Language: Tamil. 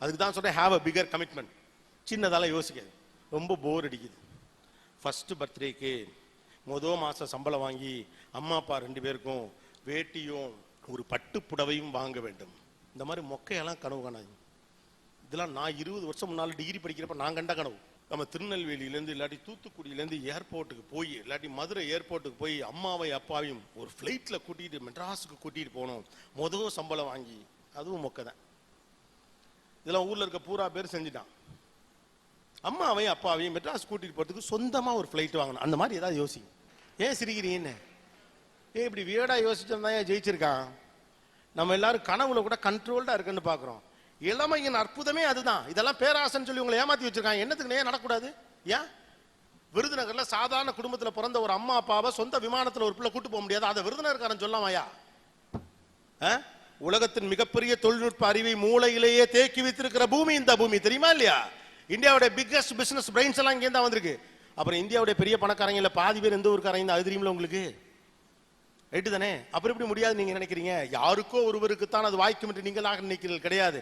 அதுக்கு தான் சொல்றேன், ஹேவ் அ பிகர் கமிட்மெண்ட். சின்னதால யோசிக்காது. ரொம்ப போர் அடிக்குது. ஃபர்ஸ்ட் பர்த்டேக்கு மாசம் சம்பளம் வாங்கி அம்மா அப்பா 2 பேருக்கும் வேட்டியும் ஒரு பட்டு புடவையும் வாங்க வேண்டும். இந்த மாதிரி மொக்கையெல்லாம் கனவு காணாது. இதெல்லாம் நான் 20 வருஷம் முன்னால டிகிரி படிக்கிறப்ப நான் கண்ட கனவு. நம்ம திருநெல்வேலியிலேருந்து இல்லாட்டி தூத்துக்குடியிலேருந்து ஏர்போர்ட்டுக்கு போய் இல்லாட்டி மதுரை ஏர்போர்ட்டுக்கு போய் அம்மாவை அப்பாவையும் ஒரு ஃப்ளைட்டில் கூட்டிகிட்டு மெட்ராஸுக்கு கூட்டிகிட்டு போகணும். சம்பளம் வாங்கி, அதுவும் மொக்கை தான். இதெல்லாம் ஊரில் இருக்க பூரா பேர் செஞ்சுட்டான். அம்மாவையும் அப்பாவையும் மெட்ராஸ் கூட்டிகிட்டு போகிறதுக்கு சொந்தமாக ஒரு ஃப்ளைட் வாங்கணும். அந்த மாதிரி ஏதாவது யோசிங்க. ஏன் சிரிக்கிறீங்கன்னு? இப்படி வியர்டாக யோசிச்சோம்தான் ஏன் ஜெயிச்சிருக்கான். நம்ம எல்லாரும் கனவுல கூட கண்ட்ரோல்டாக இருக்குன்னு பார்க்குறோம். இளமையின் அற்புதமே அதுதான். இதெல்லாம் பேராசன்னு சொல்லி உங்களை ஏமாத்தி வச்சிருக்காங்க. என்னத்துக்கு நேரம் நடக்கூடாது? ஏன் விருதுநகர்ல சாதாரண குடும்பத்தில் பிறந்த ஒரு அம்மா அப்பாவை சொந்த விமானத்தில் ஒரு பிள்ளை கூட்டு போக முடியாது? அதை விருதுநகர்காரன் சொல்லாமையா? உலகத்தின் மிகப்பெரிய தொழில்நுட்ப அறிவை மூளையிலேயே தேக்கி வைத்திருக்கிற பூமி இந்த பூமி, தெரியுமா இல்லையா? இந்தியாவுடைய பிக்கஸ்ட் பிசினஸ் பிரெயின்ஸ் எல்லாம் இங்கே தான் வந்திருக்கு. அப்புறம் இந்தியாவுடைய பெரிய பணக்காரங்க பாதி பேர் எந்த ஊருக்காரங்க அது தெரியுமில்ல உங்களுக்கு? ரைட்டு தானே? அப்புறம் எப்படி முடியாது நீங்க நினைக்கிறீங்க? யாருக்கோ ஒருவருக்கு தான் அது வாய்க்கும் என்று நீங்களாக நினைக்கிறீர்கள். கிடையாது.